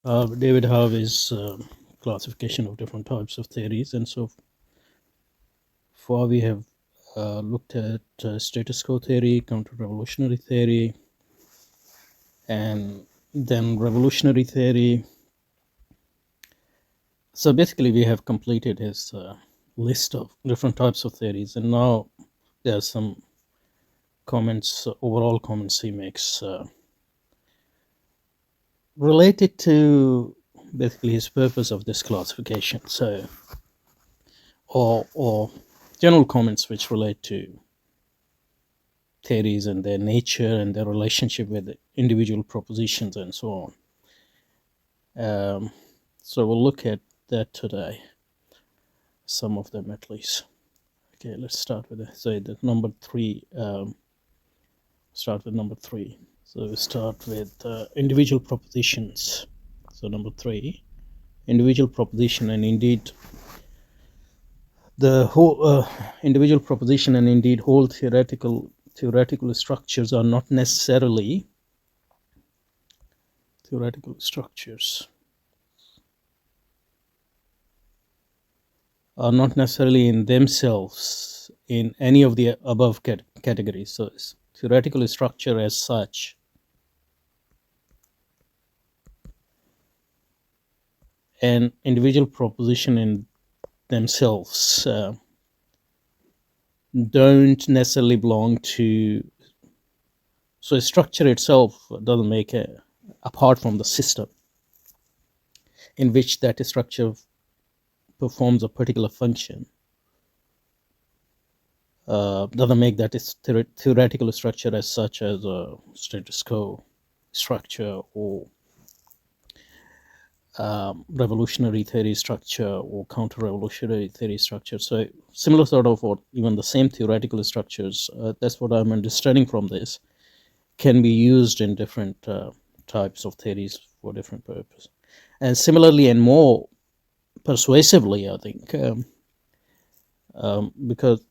David Harvey's classification of different types of theories, and so far we have looked at status quo theory, counter-revolutionary theory, and then revolutionary theory. So basically, we have completed his list of different types of theories, and now there are some comments, overall comments he makes related to basically his purpose of this classification. So, or general comments which relate to theories and their nature and their relationship with individual propositions and so on. So we'll look at that today, some of them at least. Okay, let's start with the number three. Start with number three. So we start with individual propositions. So number three, individual proposition, and indeed the whole individual proposition and indeed whole theoretical structures are not necessarily in themselves in any of the above categories. So theoretical structure as such and individual proposition in themselves don't necessarily belong to, so a structure itself doesn't make apart from the system in which that structure performs a particular function, doesn't make that theoretical structure as such as a status quo structure or revolutionary theory structure or counter-revolutionary theory structure. So similar sort of, or even the same theoretical structures, that's what I'm understanding from this, can be used in different types of theories for different purposes. And similarly and more persuasively, I think, because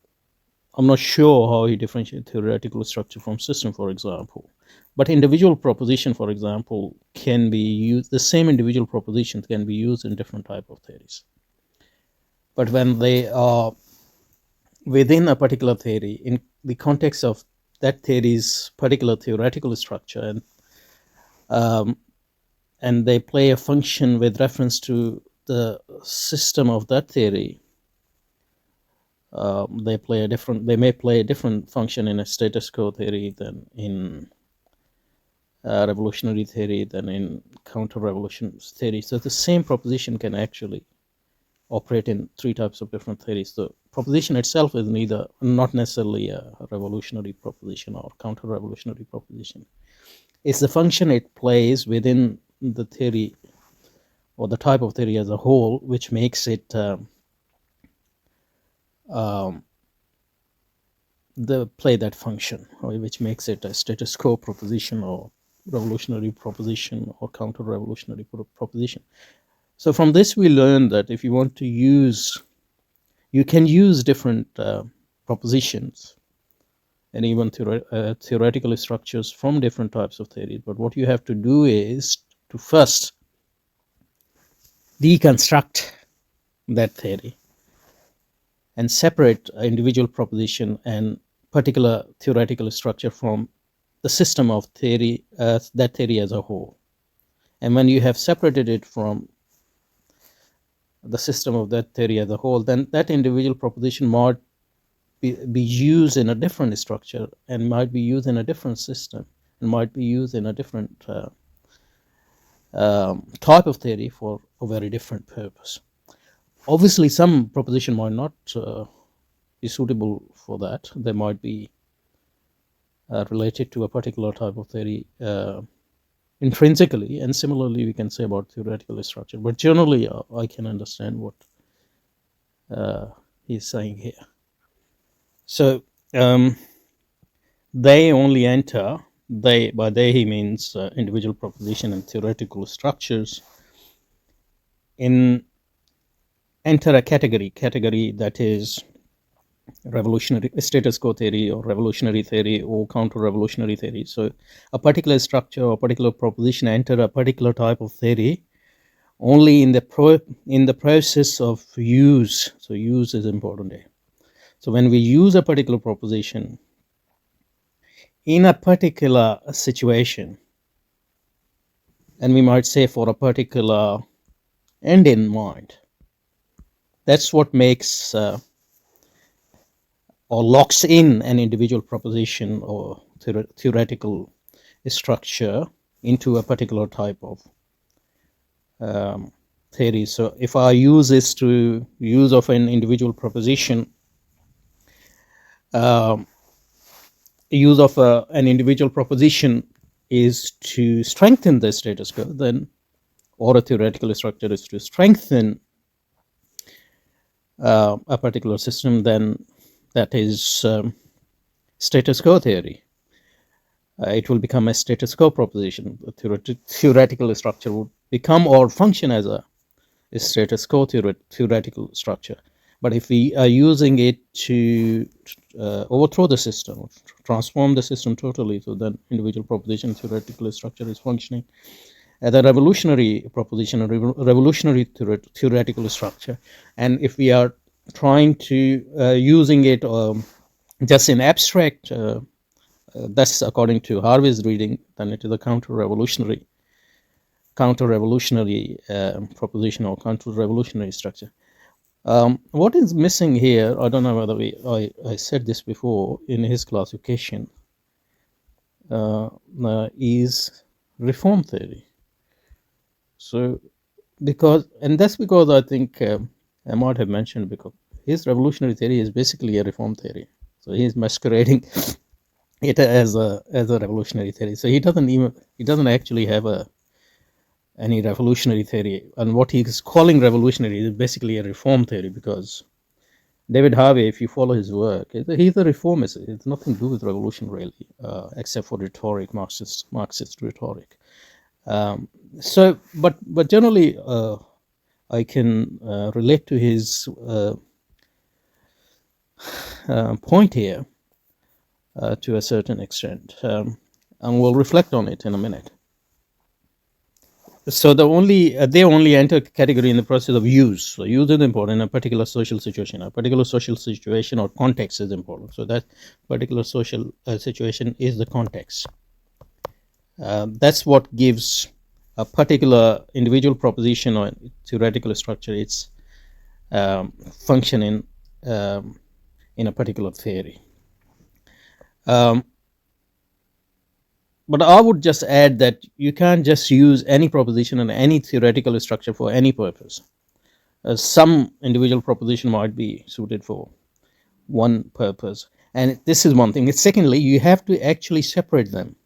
I'm not sure how he differentiates theoretical structure from system, for example. But individual proposition, for example, can be used, the same individual propositions can be used in different type of theories. But when they are within a particular theory, in the context of that theory's particular theoretical structure, and they play a function with reference to the system of that theory, they may play a different function in a status quo theory than in revolutionary theory than in counter-revolution theory. So the same proposition can actually operate in three types of different theories. The proposition itself is not necessarily a revolutionary proposition or counter-revolutionary proposition. It's the function it plays within the theory or the type of theory as a whole, which makes it play that function, or which makes it a status quo proposition or revolutionary proposition or counter-revolutionary proposition. So from this we learn that if you want to you can use different propositions and even theoretical structures from different types of theories, but what you have to do is to first deconstruct that theory and separate individual proposition and particular theoretical structure from the system of theory, that theory as a whole. And when you have separated it from the system of that theory as a whole, then that individual proposition might be used in a different structure and might be used in a different system and might be used in a different type of theory for a very different purpose. Obviously, some proposition might not be suitable for that. They might be related to a particular type of theory intrinsically, and similarly we can say about theoretical structure. But generally, I can understand what he's saying here. So they only enter, by they he means individual proposition and theoretical structures, enter a category that is revolutionary status quo theory or revolutionary theory or counter-revolutionary theory. So a particular structure or particular proposition enter a particular type of theory only in the process of use. So use is important here. So when we use a particular proposition in a particular situation, and we might say for a particular end in mind, that's what makes or locks in an individual proposition or theoretical structure into a particular type of theory. So if our use is to use of an individual proposition, use of an individual proposition is to strengthen the status quo, then, or a theoretical structure is to strengthen a particular system, then that is status quo theory. It will become a status quo proposition. The theoretical structure would become or function as a status quo theoretical structure. But if we are using it to overthrow the system, transform the system totally, so then individual proposition theoretical structure is functioning as a revolutionary proposition, a revolutionary theoretical structure. And if we are trying to using it just in abstract, that's according to Harvey's reading, then it is a counter-revolutionary proposition or counter-revolutionary structure. What is missing here, I don't know whether I said this before in his classification, is reform theory. So that's because I think I might have mentioned, because his revolutionary theory is basically a reform theory. So he's masquerading it as a revolutionary theory. So he doesn't actually have any revolutionary theory, and what he's calling revolutionary is basically a reform theory, because David Harvey, if you follow his work, he's a reformist. It's nothing to do with revolution really, except for rhetoric, Marxist rhetoric. But generally, I can relate to his point here to a certain extent, and we'll reflect on it in a minute. So they only enter category in the process of use. So use is important in a particular social situation. A particular social situation or context is important. So that particular social situation is the context. That's what gives a particular individual proposition or theoretical structure its function in a particular theory. But I would just add that you can't just use any proposition and any theoretical structure for any purpose. Some individual proposition might be suited for one purpose, and this is one thing. Secondly, you have to actually separate them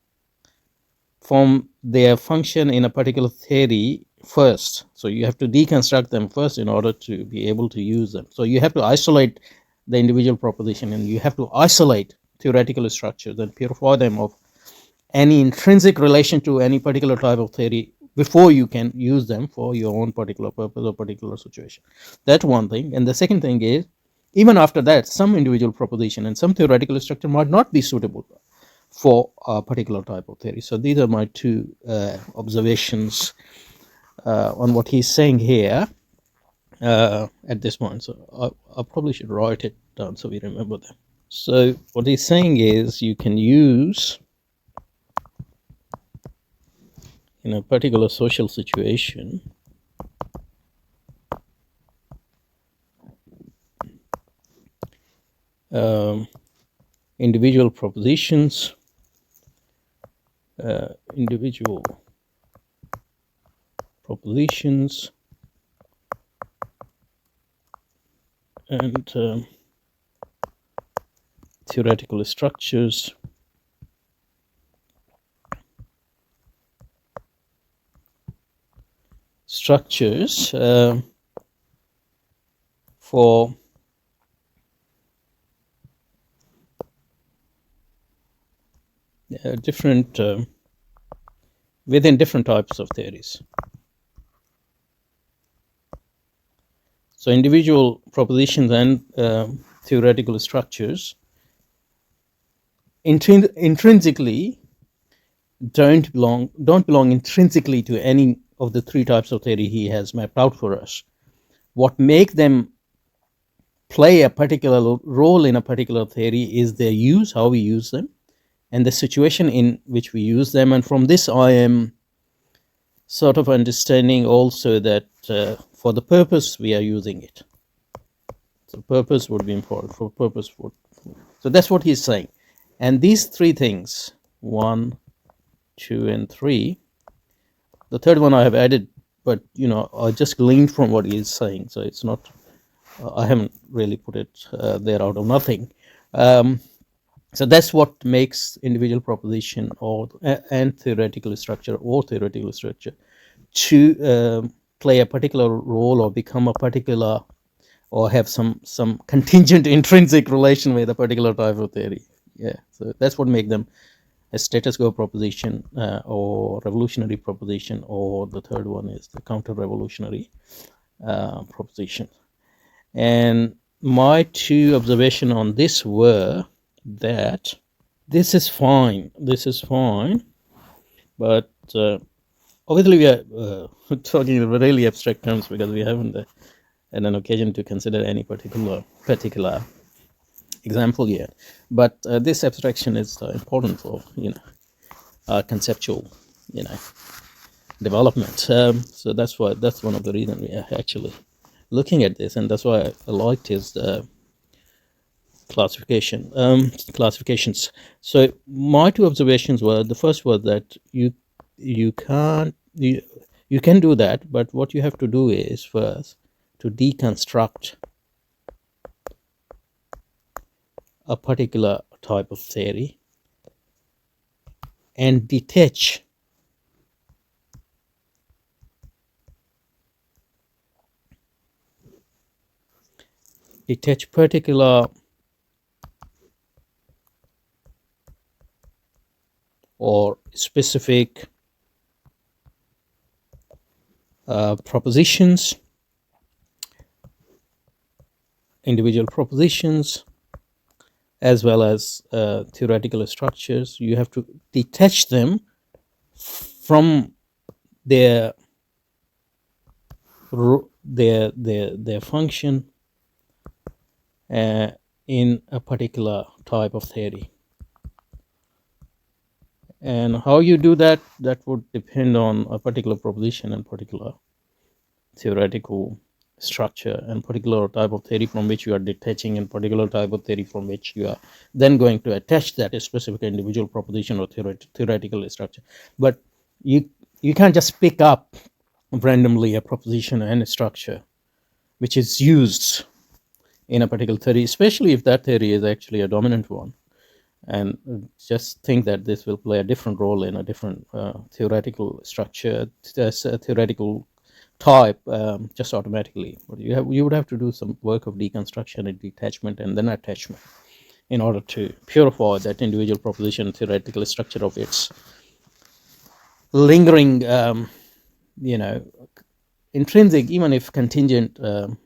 from their function in a particular theory first. So you have to deconstruct them first in order to be able to use them. So you have to isolate the individual proposition, and you have to isolate theoretical structures and purify them of any intrinsic relation to any particular type of theory before you can use them for your own particular purpose or particular situation. That's one thing. And the second thing is, even after that, some individual proposition and some theoretical structure might not be suitable for a particular type of theory. So these are my two observations on what he's saying here at this point. So I probably should write it down so we remember them. So what he's saying is, you can use, in a particular social situation, individual propositions, and theoretical structures for different within different types of theories. So individual propositions and theoretical structures intrinsically don't belong intrinsically to any of the three types of theory he has mapped out for us. What make them play a particular role in a particular theory is their use, how we use them, and the situation in which we use them. And from this, I am sort of understanding also that for the purpose we are using it. So purpose would be important. For purpose would. So that's what he's saying. And these three things, 1, 2, and 3. The third one I have added, but I just gleaned from what he is saying. So it's not. I haven't really put it there out of nothing. So that's what makes individual proposition and theoretical structure to play a particular role or become a particular or have some contingent intrinsic relation with a particular type of theory. Yeah, so that's what makes them a status quo proposition or revolutionary proposition, or the third one is the counter-revolutionary proposition. And my two observations on this were that this is fine, but obviously we are talking in really abstract terms because we haven't had an occasion to consider any particular example yet. But this abstraction is important for conceptual development. So that's one of the reasons we are actually looking at this, and that's why I liked his classifications. So my two observations were: the first was that you can do that, but what you have to do is first to deconstruct a particular type of theory and detach particular or specific propositions, individual propositions, as well as theoretical structures. You have to detach them from their function in a particular type of theory. And how you do that would depend on a particular proposition and particular theoretical structure and particular type of theory from which you are detaching, and particular type of theory from which you are then going to attach that specific individual proposition or theoretical structure. But you can't just pick up randomly a proposition and a structure which is used in a particular theory, especially if that theory is actually a dominant one, and just think that this will play a different role in a different theoretical structure, theoretical type, just automatically. But you would have to do some work of deconstruction and detachment and then attachment in order to purify that individual proposition theoretical structure of its lingering intrinsic, even if contingent,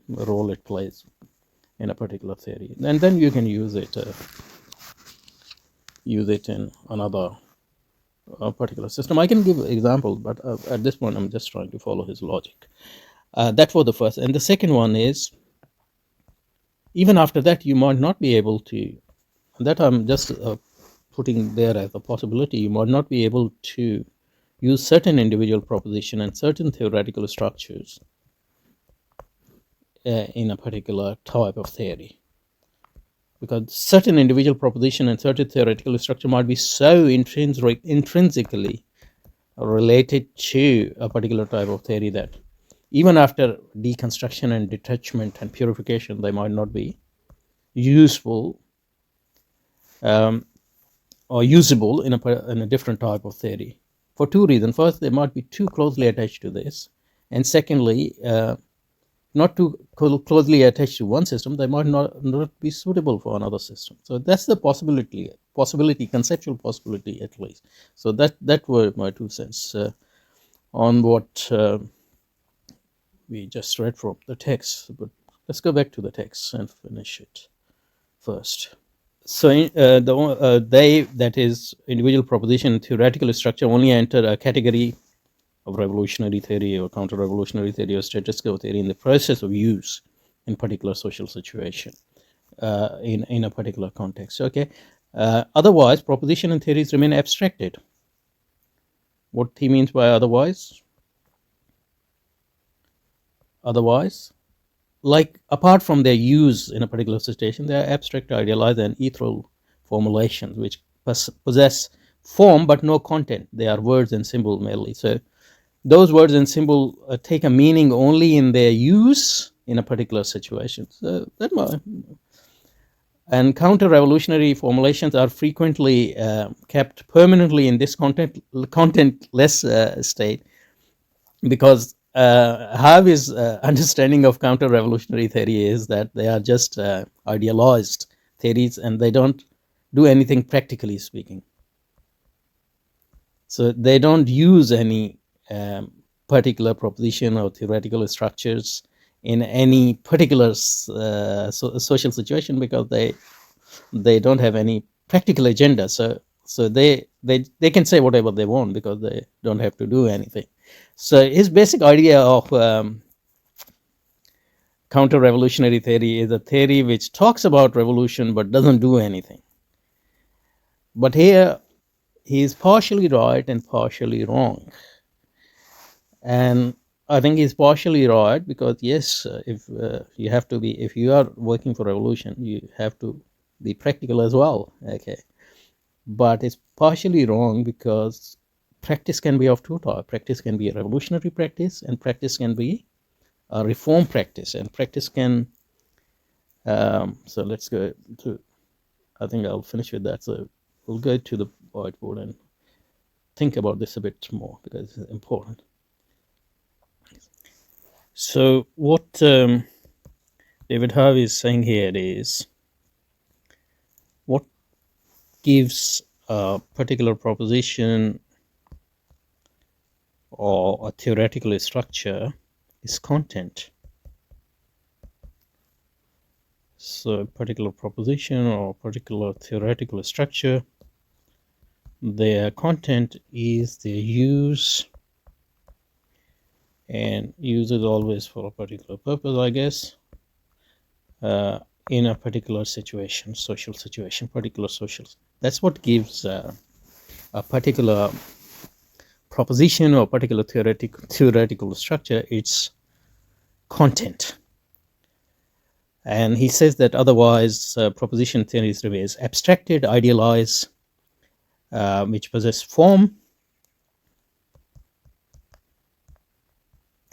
role it plays in a particular theory, and then you can use it in another particular system. I can give examples, but at this point I'm just trying to follow his logic. That was the first. And the second one is, even after that you might not be able to, that I'm just putting there as a possibility, you might not be able to use certain individual proposition and certain theoretical structures in a particular type of theory, because certain individual proposition and certain theoretical structure might be so intrinsically related to a particular type of theory that even after deconstruction and detachment and purification, they might not be useful or usable in a different type of theory, for two reasons. First, they might be too closely attached to this, and secondly, not too closely attached to one system, they might not be suitable for another system. So that's the possibility, conceptual possibility at least. So that were my 2 cents on what we just read from the text. But let's go back to the text and finish it first. So they, that is individual proposition, theoretical structure, only enter a category of revolutionary theory or counter-revolutionary theory or status quo theory in the process of use in particular social situation, in a particular context. Okay. Otherwise, proposition and theories remain abstracted. What he means by otherwise? Otherwise, like apart from their use in a particular situation, they are abstract, idealized, and ethereal formulations which possess form but no content. They are words and symbols merely. So those words and symbols take a meaning only in their use in a particular situation. So that and counter-revolutionary formulations are frequently kept permanently in this contentless state, because Harvey's understanding of counter-revolutionary theory is that they are just idealized theories and they don't do anything practically speaking. So they don't use any particular proposition or theoretical structures in any particular social situation, because they don't have any practical agenda. So they can say whatever they want because they don't have to do anything. So his basic idea of counter-revolutionary theory is a theory which talks about revolution but doesn't do anything. But here he is partially right and partially wrong. And I think he's partially right because yes, if you are working for revolution, you have to be practical as well. Okay, but it's partially wrong because practice can be of two types. Practice can be a revolutionary practice, and practice can be a reform practice. And practice can. So let's go to. I think I'll finish with that. So we'll go to the whiteboard and think about this a bit more because it's important. So what David Harvey is saying here is what gives a particular proposition or a theoretical structure is content. So a particular proposition or particular theoretical structure, their content is their use, and use is always for a particular purpose, I guess, in a particular situation, social situation, particular social. That's what gives a particular proposition or particular theoretical structure its content. And he says that otherwise proposition theories remain abstracted, idealized, which possess form,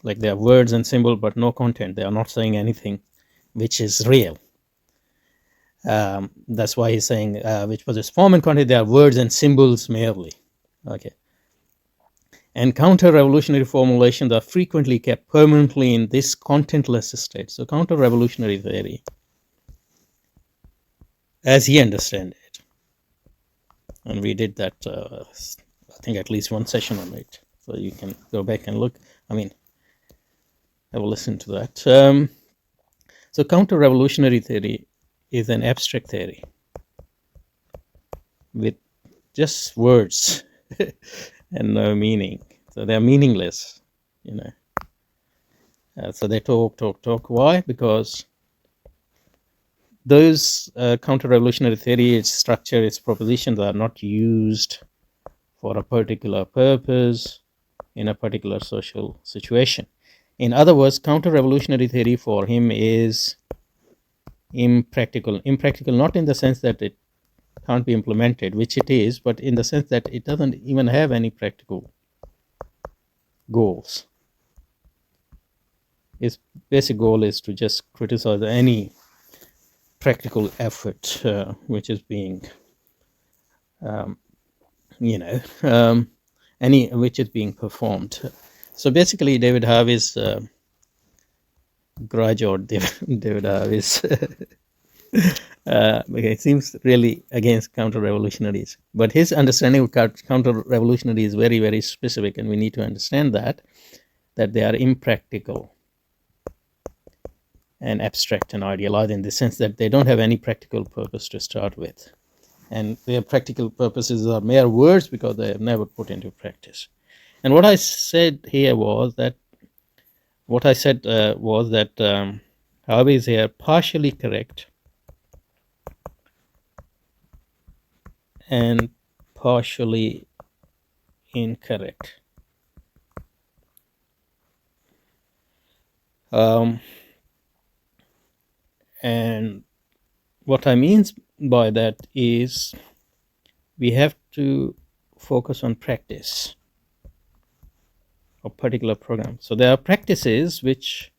like they are words and symbols but no content. They are not saying anything which is real. That's why he's saying which possess form and content. They are words and symbols merely. Okay. And counter-revolutionary formulations are frequently kept permanently in this contentless state. So counter-revolutionary theory, as he understands it, and we did that, I think at least one session on it. So you can go back and look. I mean, have a listen to that. So counter-revolutionary theory is an abstract theory with just words and no meaning. So they're meaningless, so they talk. Why? Because those counter-revolutionary theory, its structure, its propositions are not used for a particular purpose in a particular social situation. In other words, counter-revolutionary theory for him is impractical. Impractical not in the sense that it can't be implemented, which it is, but in the sense that it doesn't even have any practical goals. Its basic goal is to just criticize any practical effort which is being, which is being performed. So basically, David Harvey's grudge or David Harvey's it seems really against counter-revolutionaries. But his understanding of counter-revolutionary is very, very specific, and we need to understand that they are impractical and abstract and idealized in the sense that they don't have any practical purpose to start with. And their practical purposes are mere words because they have never put into practice. And what I said here was that Harvey is here partially correct and partially incorrect. Um, and what I mean by that is we have to focus on practice of particular program. So there are practices which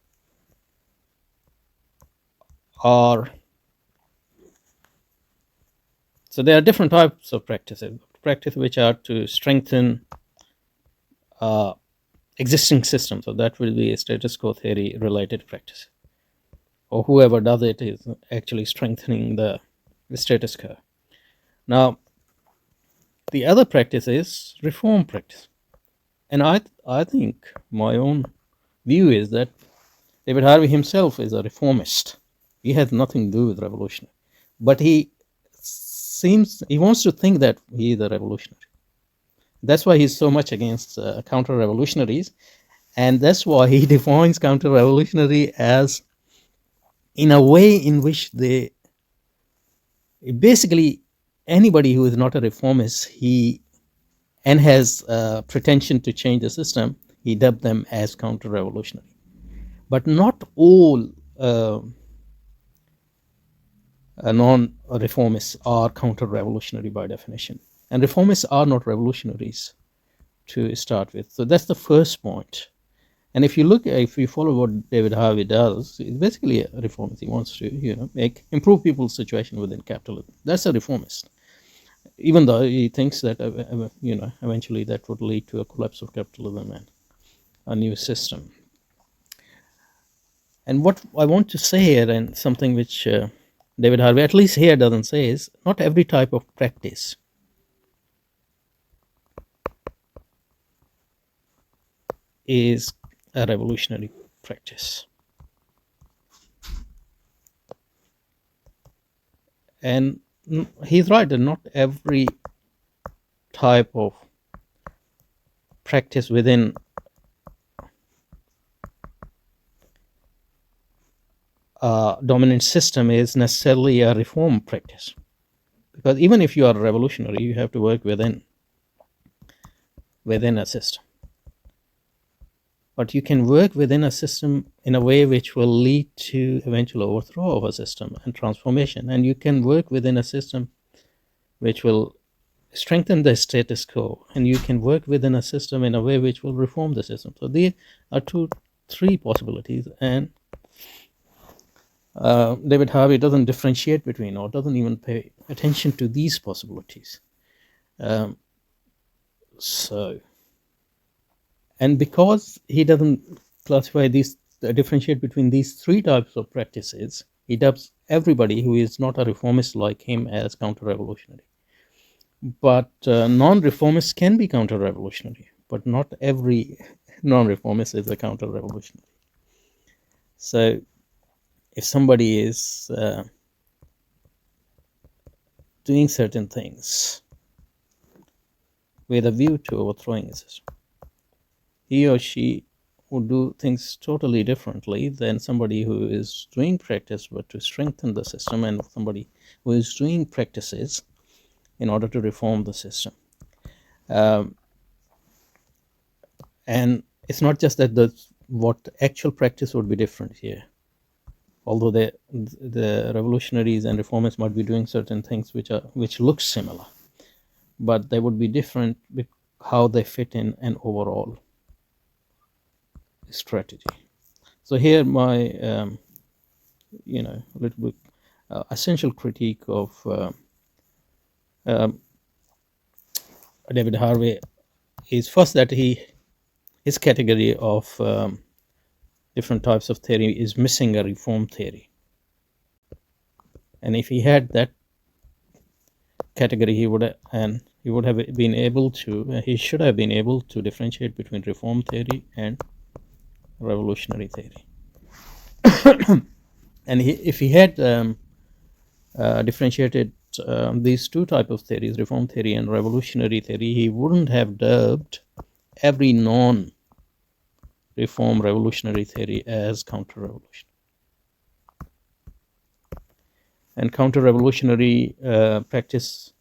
are, so there are different types of practices which are to strengthen existing systems. So that will be a status quo theory related practice, or whoever does it is actually strengthening the status quo. Now the other practice is reform practice, and I think my own view is that David Harvey himself is a reformist. He has nothing to do with revolution, but he wants to think that he is a revolutionary. That's why he's so much against counter-revolutionaries, and that's why he defines counter-revolutionary as in a way in which they basically, anybody who is not a reformist and has pretension to change the system, he dubbed them as counter-revolutionary. But not all non-reformists are counter-revolutionary by definition, and reformists are not revolutionaries to start with. So that's the first point. And if you follow what David Harvey does, it's basically a reformist. He wants to improve people's situation within capitalism. That's a reformist, even though he thinks that eventually that would lead to a collapse of capitalism and a new system. And what I want to say here, and something which David Harvey, at least here, doesn't say, is not every type of practice is a revolutionary practice. And he's right that not every type of practice within dominant system is necessarily a reform practice, because even if you are a revolutionary, you have to work within a system. But you can work within a system in a way which will lead to eventual overthrow of a system and transformation, and you can work within a system which will strengthen the status quo, and you can work within a system in a way which will reform the system. So there are three possibilities, and David Harvey doesn't differentiate between, or doesn't even pay attention to these possibilities. And because he doesn't differentiate between these three types of practices, he dubs everybody who is not a reformist like him as counter-revolutionary. But non-reformists can be counter-revolutionary, but not every non-reformist is a counter-revolutionary. So if somebody is doing certain things with a view to overthrowing a system, he or she would do things totally differently than somebody who is doing practice but to strengthen the system, and somebody who is doing practices in order to reform the system. And it's not just that what actual practice would be different here, although the revolutionaries and reformists might be doing certain things which look similar, but they would be different with how they fit in an overall strategy. So here my little bit essential critique of David Harvey is first that his category of different types of theory is missing a reform theory, and if he had that category, he should have been able to differentiate between reform theory and revolutionary theory. And if he had differentiated these two types of theories, reform theory and revolutionary theory, he wouldn't have dubbed every non-reform revolutionary theory as counter-revolutionary. And counter-revolutionary practice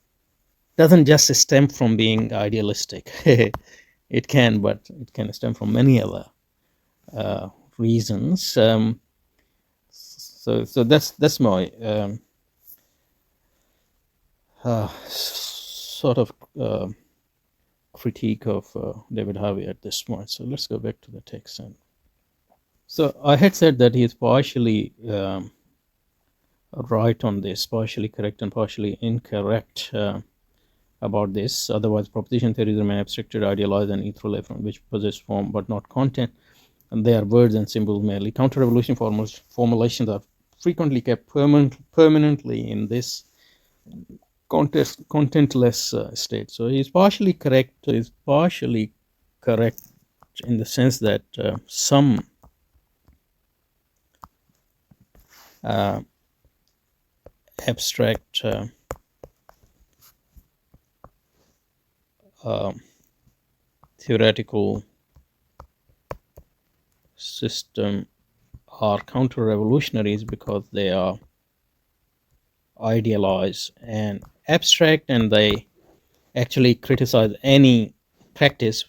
doesn't just stem from being idealistic. It can, but it can stem from many other reasons. So that's my sort of critique of David Harvey at this point. So let's go back to the text. And so I had said that he is partially right on this, partially correct and partially incorrect about this. Otherwise, proposition theories remain abstracted, idealized, and ethereal, which possess form but not content, and they are words and symbols merely. Counter-revolution formulations are frequently kept permanently in this contentless state. So he's partially correct. He's partially correct in the sense that some abstract theoretical system are counter-revolutionaries because they are idealized and abstract, and they actually criticize any practice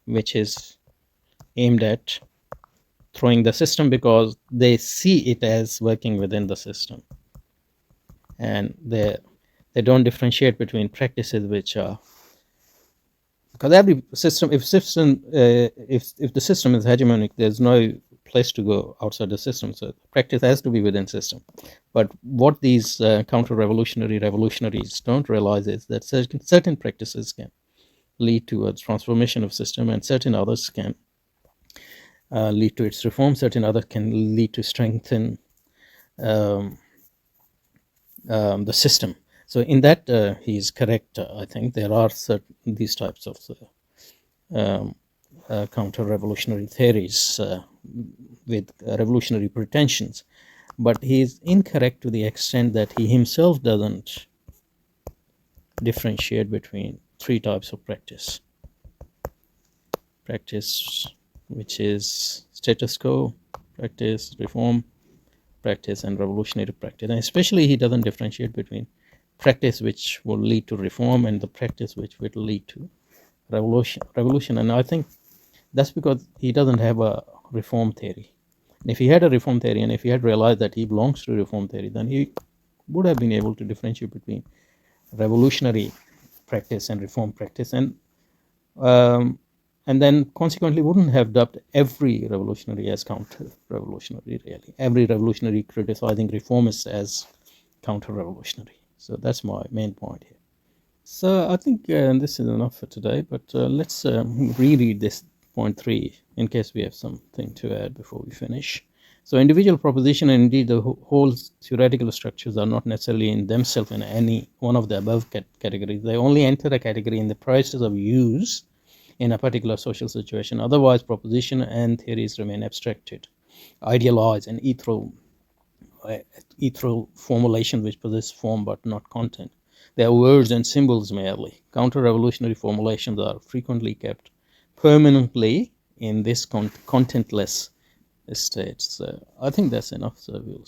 which is aimed at throwing the system because they see it as working within the system, and they don't differentiate between practices which are, because every system, if the system is hegemonic, there's no place to go outside the system. So practice has to be within system. But what these counter-revolutionary revolutionaries don't realize is that certain practices can lead to a transformation of system, and certain others can lead to its reform. Certain others can lead to strengthen the system. So in that he is correct. I think there are certain these types of counter-revolutionary theories with revolutionary pretensions, but he is incorrect to the extent that he himself doesn't differentiate between three types of practice. Practice which is status quo, practice, reform practice, and revolutionary practice. And especially he doesn't differentiate between practice which will lead to reform and the practice which will lead to revolution. And I think that's because he doesn't have a reform theory. And if he had a reform theory, and if he had realized that he belongs to reform theory, then he would have been able to differentiate between revolutionary practice and reform practice, and then consequently wouldn't have dubbed every revolutionary as counter-revolutionary, really. Every revolutionary criticizing reformists as counter-revolutionary. So that's my main point here. So I think this is enough for today, but let's reread this point 3 in case we have something to add before we finish. So individual proposition and indeed the whole theoretical structures are not necessarily in themselves in any one of the above categories. They only enter a category in the process of use in a particular social situation. Otherwise, proposition and theories remain abstracted, idealized, and ethereal formulations which possess form but not content. They are words and symbols merely. Counter-revolutionary formulations are frequently kept permanently in this contentless state. So I think that's enough. So we'll